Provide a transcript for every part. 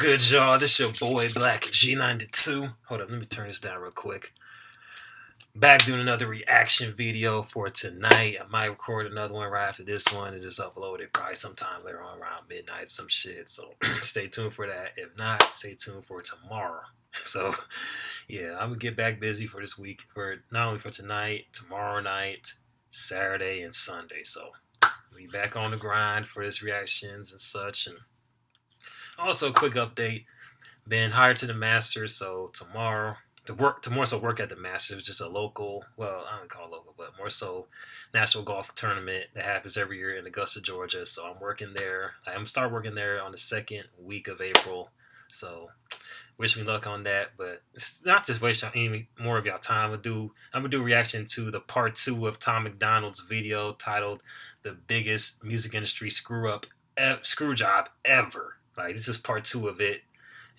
What's good, y'all? This your boy Black G92. Hold up, let me turn this down real quick. Back doing another reaction video for tonight. I might record another one right after this one and just upload it probably sometime later on around midnight, some shit. So stay tuned for that. If not, stay tuned for tomorrow. So yeah, I'm gonna get back busy for this week, for not only for tonight, tomorrow night, Saturday, and Sunday. So we back on the grind for this reactions and such. And also, quick update: been hired to the Masters, so tomorrow to more so work at the Masters, just a local, well, I don't call it local, but more so national golf tournament that happens every year in Augusta, Georgia. So I'm working there. I'm gonna start working there on the second week of April. So wish me luck on that, but it's not just waste any more of y'all time. I'm gonna do reaction to the part 2 of Tom MacDonald's video titled "The Biggest Music Industry Screw Job Ever." Like, this is part 2 of it,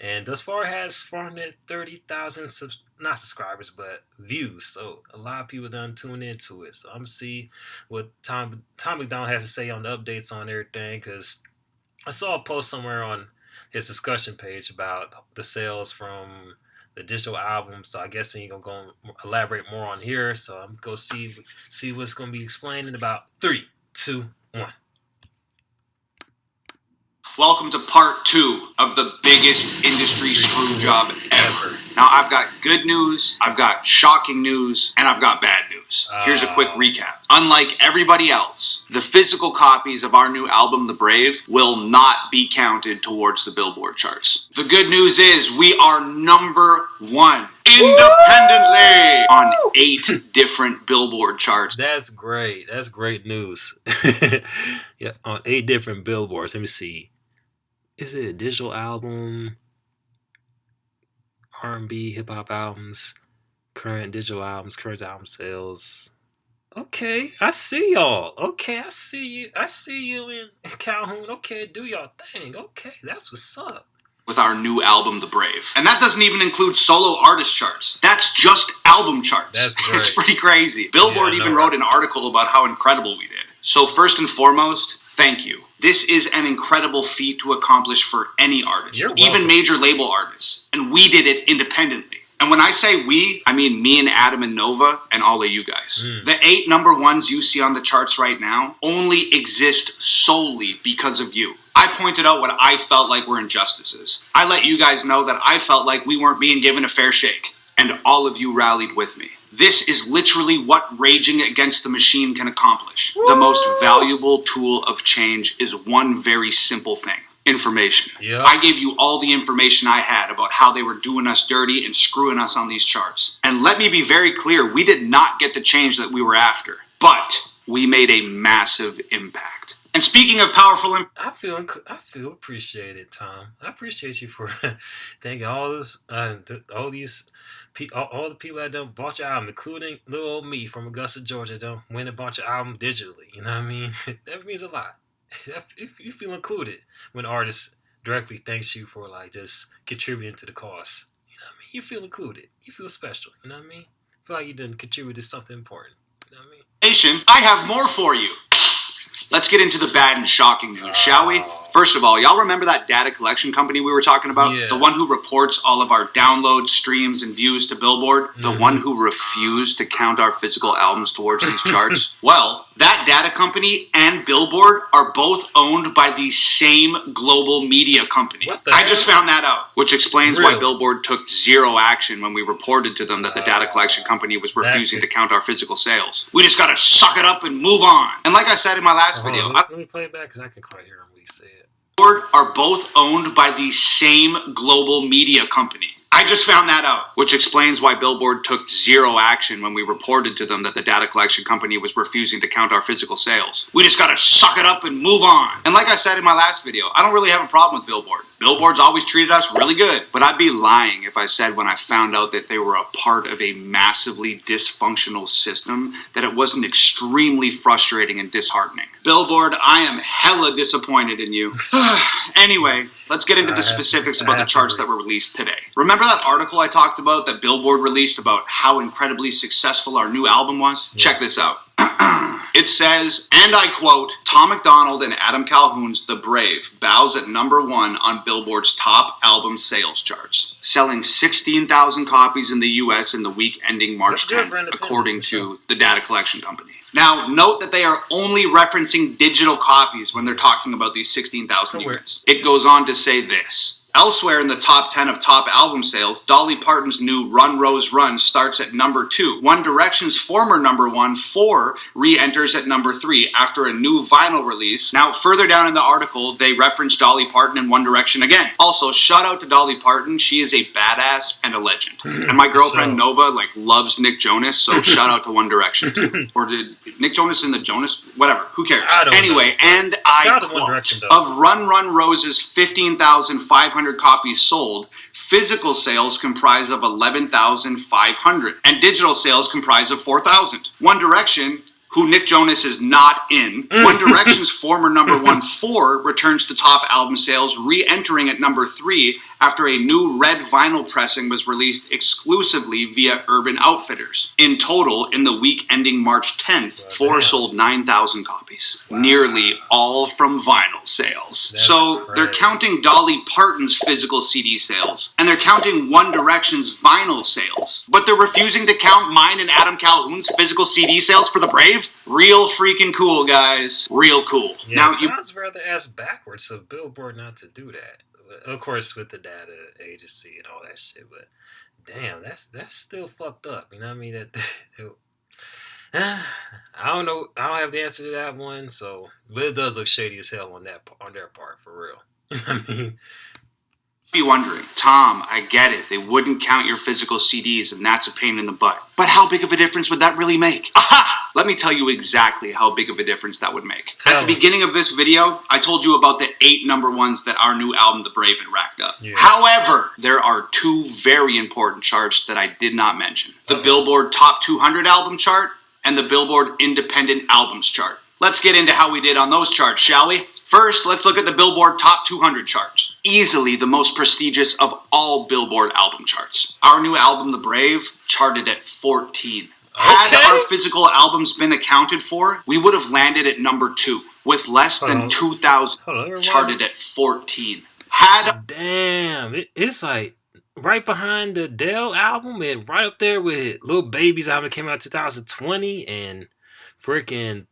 and thus far it has 430,000 not subscribers but views. So a lot of people done tuned into it. So I'm gonna see what Tom MacDonald has to say on the updates on everything, because I saw a post somewhere on his discussion page about the sales from the digital album. So I guess he ain't gonna go elaborate more on here. So I'm gonna go see what's gonna be explained in about 3, 2, 1. Welcome to part 2 of the biggest industry screw job ever. Now, I've got good news, I've got shocking news, and I've got bad news. Here's a quick recap. Unlike everybody else, the physical copies of our new album, The Brave, will not be counted towards the Billboard charts. The good news is we are number 1 independently on 8 different Billboard charts. That's great. That's great news. Yeah, on 8 different billboards. Let me see. Is it a digital album, R&B, hip-hop albums, current digital albums, current album sales? Okay, I see y'all. Okay, I see you. I see you in Calhoun. Okay, do y'all thing. Okay, that's what's up. With our new album, The Brave. And that doesn't even include solo artist charts. That's just album charts. That's great. It's pretty crazy. Billboard even wrote an article about how incredible we did. So first and foremost, thank you. This is an incredible feat to accomplish for any artist, even major label artists. And we did it independently. And when I say we, I mean me and Adam and Nova and all of you guys. The 8 number 1s you see on the charts right now only exist solely because of you. I pointed out what I felt like were injustices. I let you guys know that I felt like we weren't being given a fair shake. And all of you rallied with me. This is literally what raging against the machine can accomplish. Woo! The most valuable tool of change is one very simple thing: information. Yep. I gave you all the information I had about how they were doing us dirty and screwing us on these charts. And let me be very clear, we did not get the change that we were after, but we made a massive impact. And speaking of powerful I feel appreciated, Tom. I appreciate you for thanking all the people that done bought your album, including little old me from Augusta, Georgia, done win a bunch of albums digitally. You know what I mean? That means a lot. If you feel included when artists directly thanks you for like just contributing to the cause. You know what I mean? You feel included. You feel special. You know what I mean? I feel like you done contributed to something important. You know what I mean? I have more for you. Let's get into the bad and shocking news, shall we? First of all, y'all remember that data collection company we were talking about? Yeah. The one who reports all of our downloads, streams, and views to Billboard? The one who refused to count our physical albums towards these charts? Well, that data company and Billboard are both owned by the same global media company. I just found that out, which explains why Billboard took 0 action when we reported to them that the data collection company was refusing to count our physical sales. We just gotta suck it up and move on. And like I said in my last video, let me play it back because I can quite hear him when he say it. Are both owned by the same global media company. I just found that out, which explains why Billboard took 0 action when we reported to them that the data collection company was refusing to count our physical sales. We just gotta suck it up and move on. And like I said in my last video, I don't really have a problem with Billboard. Billboard's always treated us really good, but I'd be lying if I said when I found out that they were a part of a massively dysfunctional system that it wasn't extremely frustrating and disheartening. Billboard, I am hella disappointed in you. Anyway, let's get into the specifics about the charts that were released today. Remember that article I talked about that Billboard released about how incredibly successful our new album was? Check this out. It says, and I quote, Tom MacDonald and Adam Calhoun's The Brave bows at number 1 on Billboard's top album sales charts, selling 16,000 copies in the U.S. in the week ending March 10th, according to the data collection company. Now, note that they are only referencing digital copies when they're talking about these 16,000 units. It goes on to say this. Elsewhere in the top 10 of top album sales, Dolly Parton's new Run Rose Run starts at number 2. One Direction's former number 1, 4, re-enters at number 3 after a new vinyl release. Now, further down in the article, they reference Dolly Parton and One Direction again. Also, shout out to Dolly Parton. She is a badass and a legend. And my girlfriend Nova, loves Nick Jonas, so shout out to One Direction too. Or did Nick Jonas and the Jonas? Whatever, who cares? Anyway, know. And I quote, of Run Run Rose's 15,500 copies sold, physical sales comprise of 11,500 and digital sales comprise of 4,000. One Direction, who Nick Jonas is not in, One Direction's former number 1, 4, returns to top album sales, re-entering at number 3 after a new red vinyl pressing was released exclusively via Urban Outfitters. In total, in the week ending March 10th, 4 sold 9,000 copies. Wow. Nearly all from vinyl sales. They're counting Dolly Parton's physical CD sales, and they're counting One Direction's vinyl sales, but they're refusing to count mine and Adam Calhoun's physical CD sales for The Brave? Real freaking cool, guys. Real cool. Yeah, now, it sounds rather ass backwards of Billboard not to do that. Of course, with the data agency and all that shit, but damn, that's still fucked up. You know what I mean? I don't know. I don't have the answer to that one. So, but it does look shady as hell on their part, for real. I mean, be wondering, Tom, I get it. They wouldn't count your physical CDs, and that's a pain in the butt. But how big of a difference would that really make? Aha! Let me tell you exactly how big of a difference that would make. At the beginning of this video, I told you about the 8 number 1s that our new album, The Brave, had racked up. Yeah. However, there are 2 very important charts that I did not mention. The Billboard Top 200 album chart and the Billboard Independent Albums chart. Let's get into how we did on those charts, shall we? First, let's look at the Billboard Top 200 charts. Easily the most prestigious of all Billboard album charts. Our new album, The Brave, charted at 14. Had our physical albums been accounted for, we would have landed at number 2, with less than 2,000 charted at 14. Damn, it's like right behind the Adele album and right up there with Lil Baby's album that came out in 2020 and freaking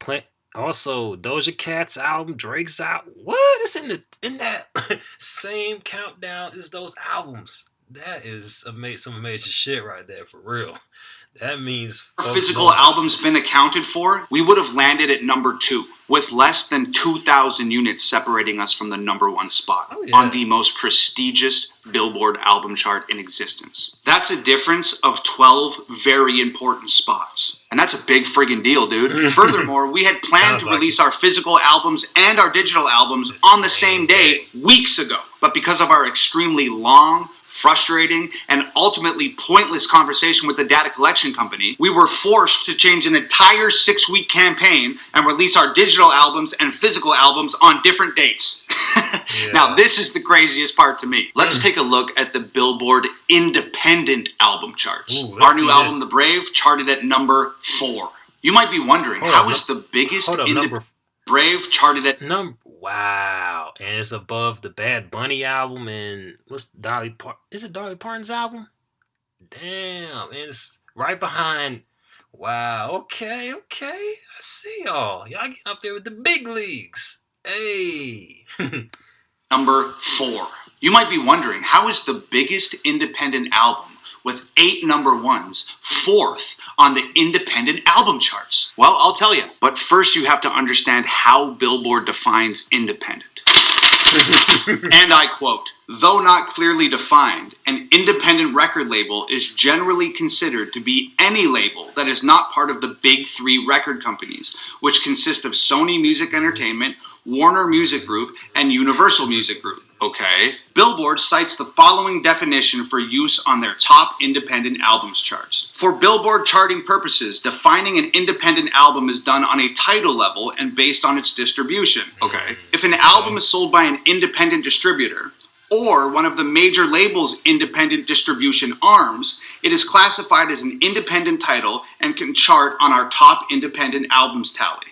also Doja Cat's album, Drake's album. What? It's in that same countdown as those albums. That is some amazing shit right there, for real. That means our physical albums been accounted for, we would have landed at number 2, with less than 2,000 units separating us from the number 1 spot on the most prestigious Billboard album chart in existence. That's a difference of 12 very important spots. And that's a big friggin' deal, dude. Furthermore, we had planned to release our physical albums and our digital albums on the same day weeks ago. But because of our extremely long, frustrating, and ultimately pointless conversation with the data collection company, we were forced to change an entire 6-week campaign and release our digital albums and physical albums on different dates. Now, this is the craziest part to me. Let's take a look at the Billboard Independent Album charts. Our new album, The Brave, charted at number 4. You might be wondering, how is the biggest Brave charted at Wow, and it's above the Bad Bunny album and is it Dolly Parton's album? Damn, and it's right behind. Wow, okay, I see y'all. Y'all getting up there with the big leagues. Hey. Number 4. You might be wondering, how is the biggest independent album with 8 number 1s 4th on the independent album charts? Well, I'll tell you. But first you have to understand how Billboard defines independent. And I quote, though not clearly defined, an independent record label is generally considered to be any label that is not part of the big 3 record companies, which consist of Sony Music Entertainment, Warner Music Group, and Universal Music Group. Okay. Billboard cites the following definition for use on their top independent albums charts. For Billboard charting purposes, defining an independent album is done on a title level and based on its distribution. Okay. If an album is sold by an independent distributor, or one of the major label's independent distribution arms, it is classified as an independent title and can chart on our top independent albums tally.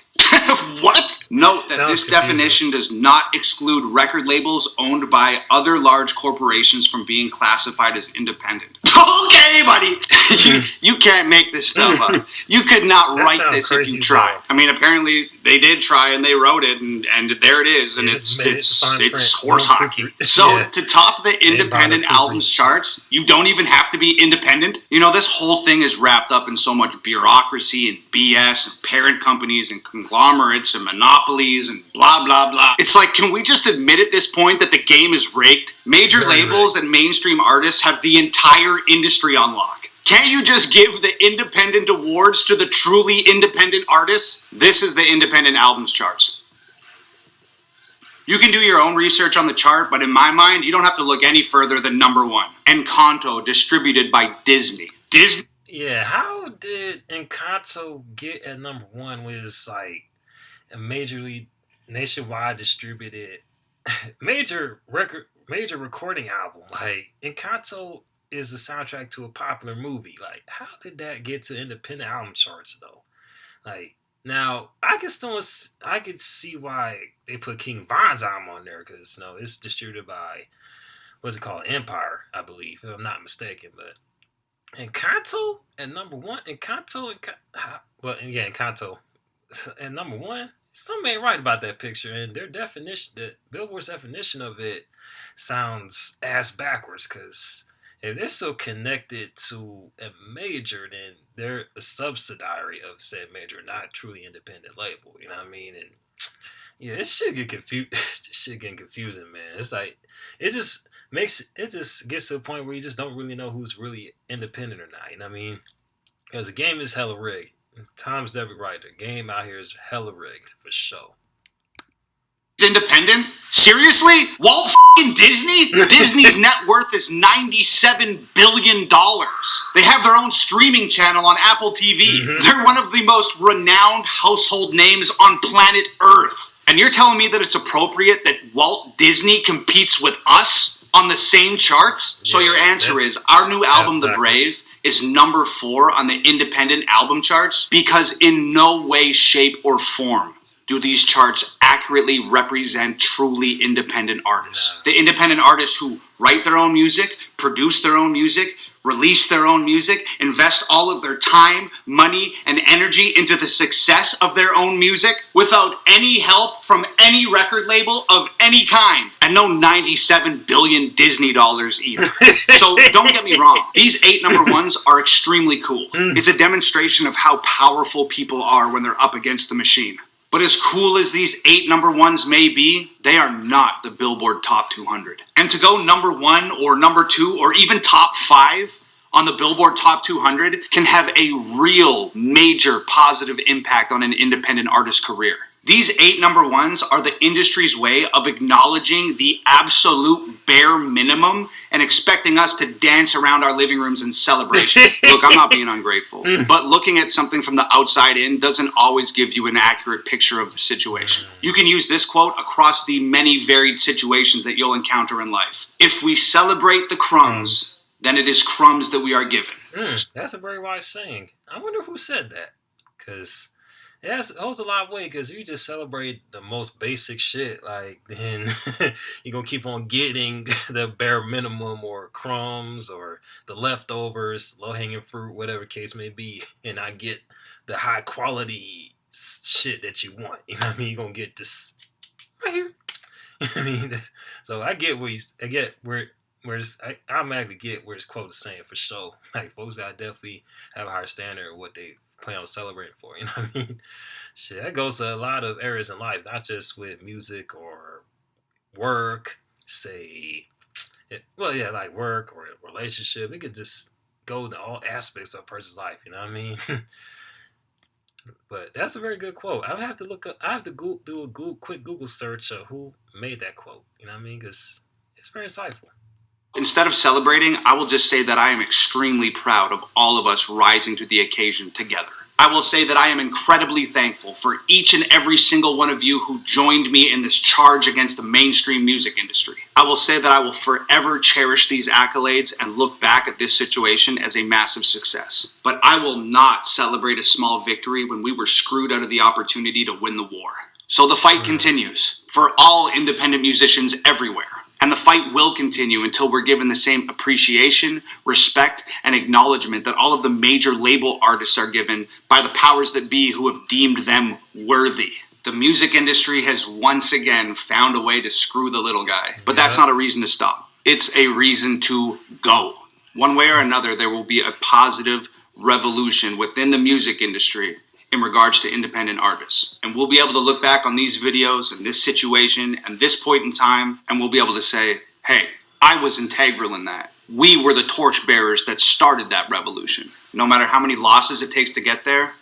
What? Note that this definition does not exclude record labels owned by other large corporations from being classified as independent. Okay, buddy. You can't make this stuff up. You could not write this if you tried. I mean, apparently they did try and they wrote it, and there it is, and it's horse hockey. So to top the independent albums charts, you don't even have to be independent. You know, this whole thing is wrapped up in so much bureaucracy and BS and parent companies and conglomerates and monopolies and blah, blah, blah. It's like, can we just admit at this point that the game is rigged? Major labels and mainstream artists have the entire industry on lock. Can't you just give the independent awards to the truly independent artists? This is the independent albums charts. You can do your own research on the chart, but in my mind, you don't have to look any further than number 1. Encanto, distributed by Disney. Disney? Yeah, how did Encanto get at number 1 when it's like a majorly nationwide distributed major recording album? Like, Encanto is the soundtrack to a popular movie. Like, how did that get to independent album charts though? Like, now I could see why they put King Von's album on there, because it's distributed by what's it called, Empire, I believe, if I'm not mistaken. But Encanto at number 1, Encanto at number 1. Something ain't right about that picture, and their definition, the Billboard's definition of it, sounds ass backwards. Because if they're so connected to a major, then they're a subsidiary of said major, not a truly independent label. You know what I mean? And yeah, it should get confusing, man. It's like it just gets to a point where you just don't really know who's really independent or not. You know what I mean? Because the game is hella rigged. Tom's Debbie right. The game out here is hella rigged for sure. Independent? Seriously? Walt f***ing Disney? Disney's net worth is $97 billion. They have their own streaming channel on Apple TV. Mm-hmm. They're one of the most renowned household names on planet Earth. And you're telling me that it's appropriate that Walt Disney competes with us on the same charts? Yeah, so your answer is, our new album, The Brave, is number 4 on the independent album charts because in no way, shape, or form do these charts accurately represent truly independent artists. The independent artists who write their own music, produce their own music, release their own music, invest all of their time, money, and energy into the success of their own music without any help from any record label of any kind. And no 97 billion Disney dollars either. So don't get me wrong. These 8 number 1s are extremely cool. It's a demonstration of how powerful people are when they're up against the machine. But as cool as these 8 number 1s may be, they are not the Billboard Top 200. And to go number 1 or number 2 or even top 5 on the Billboard Top 200 can have a real major positive impact on an independent artist's career. These 8 number 1s are the industry's way of acknowledging the absolute bare minimum and expecting us to dance around our living rooms in celebration. Look, I'm not being ungrateful, but looking at something from the outside in doesn't always give you an accurate picture of the situation. You can use this quote across the many varied situations that you'll encounter in life. If we celebrate the crumbs, then it is crumbs that we are given. That's a very wise saying. I wonder who said that, because it holds a lot of weight, because if you just celebrate the most basic shit, like, then you're going to keep on getting the bare minimum or crumbs or the leftovers, low-hanging fruit, whatever case may be, and not get the high-quality shit that you want. You know what I mean? You're going to get this right here. I mean, so I get where I automatically get where this quote is saying for sure. Like, folks that definitely have a higher standard of what they plan on celebrating for, you know what I mean? Shit, that goes to a lot of areas in life, not just with music or work, like work or a relationship. It could just go to all aspects of a person's life, you know what I mean? But that's a very good quote. I have to do a quick Google search of who made that quote, you know what I mean? Because it's very insightful. Instead of celebrating, I will just say that I am extremely proud of all of us rising to the occasion together. I will say that I am incredibly thankful for each and every single one of you who joined me in this charge against the mainstream music industry. I will say that I will forever cherish these accolades and look back at this situation as a massive success. But I will not celebrate a small victory when we were screwed out of the opportunity to win the war. So the fight continues for all independent musicians everywhere. And the fight will continue until we're given the same appreciation, respect, and acknowledgement that all of the major label artists are given by the powers that be who have deemed them worthy. The music industry has once again found a way to screw the little guy. But that's not a reason to stop. It's a reason to go. One way or another, there will be a positive revolution within the music industry in regards to independent artists. And we'll be able to look back on these videos and this situation and this point in time, and we'll be able to say, hey, I was integral in that. We were the torchbearers that started that revolution. No matter how many losses it takes to get there,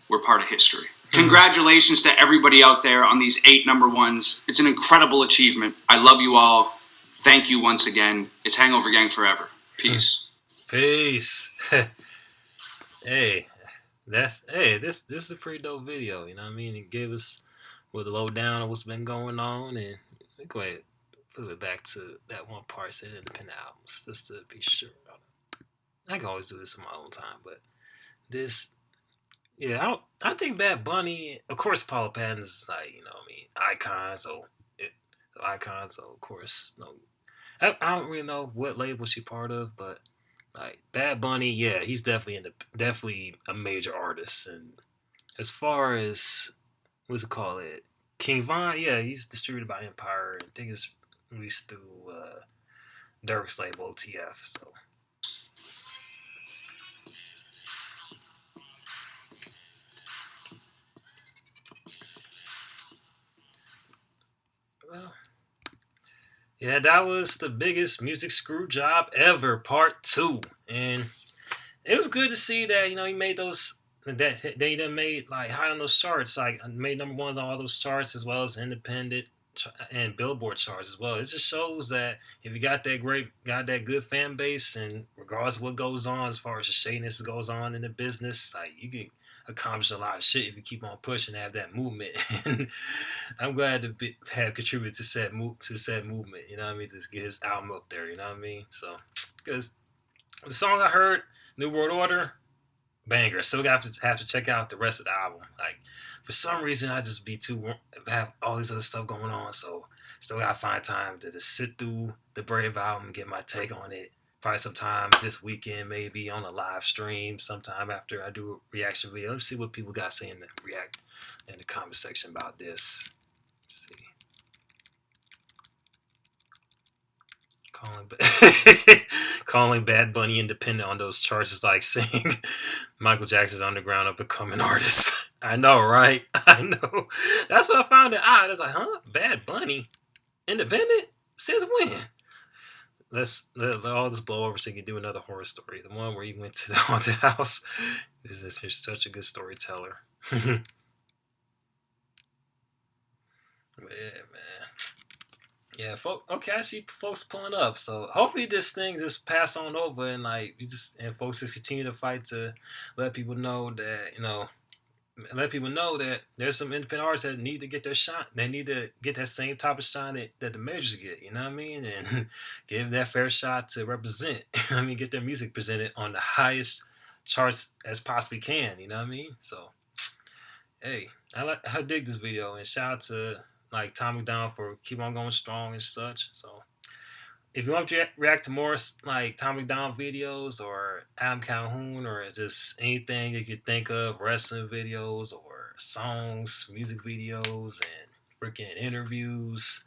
we're part of history. Congratulations to everybody out there on these 8 number ones. It's an incredible achievement. I love you all. Thank you once again. It's Hangovergang forever. Peace. Peace. Hey. This is a pretty dope video, you know what I mean? It gave us the lowdown on what's been going on, and go ahead, put it back to that one part, say independent albums, just to be sure. I can always do this in my own time, but this, yeah, I think Bad Bunny, of course, Paula Patton's is like, you know what I mean, icon, so of course, no, I don't really know what label she's part of, but like Bad Bunny, yeah, he's definitely a major artist. And as far as what's it called, King Von, yeah, he's distributed by Empire. I think it's released through Dirk's label OTF. So well, yeah, that was the biggest music screw job ever, part 2. And it was good to see that, you know, he made those, that they done made like high on those charts, like made number 1s on all those charts, as well as independent and Billboard charts as well. It just shows that if you got that good fan base, and regardless of what goes on as far as the shadiness goes on in the business, like you can accomplish a lot of shit if you keep on pushing and have that movement. And I'm glad to have contributed to said movement, you know what I mean, to get his album up there, you know what I mean? So, because the song I heard, New World Order, banger. Still have to check out the rest of the album. Like, for some reason, I just have all these other stuff going on, so still gotta find time to just sit through the Brave album, get my take on it. Probably sometime this weekend, maybe on a live stream, sometime after I do a reaction video. Let's see what people got saying in the comment section about this. Let's see. Calling Bad Bunny independent on those charts is like saying Michael Jackson's underground up and coming artist. I know, right? I know. That's what I found it odd. I was like, huh? Bad Bunny? Independent? Since when? Let all this blow over so you can do another horror story. The one where you went to the haunted house. You're such a good storyteller. Yeah, man. Yeah, okay, I see folks pulling up. So hopefully this thing just pass on over, and like folks just continue to fight to let people know that, you know, there's some independent artists that need to get their shot. They need to get that same type of shot that the majors get, you know what I mean? And give that fair shot to represent. I mean, get their music presented on the highest charts as possibly can, you know what I mean? So, hey, I dig this video, and shout out to like Tom MacDonald for keep on going strong and such. So, if you want to react to more like Tom MacDonald videos or Adam Calhoun or just anything you could think of, wrestling videos or songs, music videos, and freaking interviews,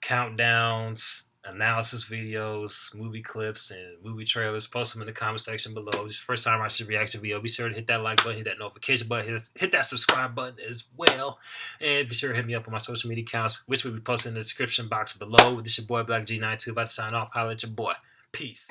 countdowns, analysis videos, movie clips, and movie trailers, post them in the comment section below. This is the first time I should reaction video. Be sure to hit that like button, hit that notification button, hit that subscribe button as well. And be sure to hit me up on my social media accounts, which will be posted in the description box below. This is your boy Black G92, about to sign off. Holla at your boy. Peace.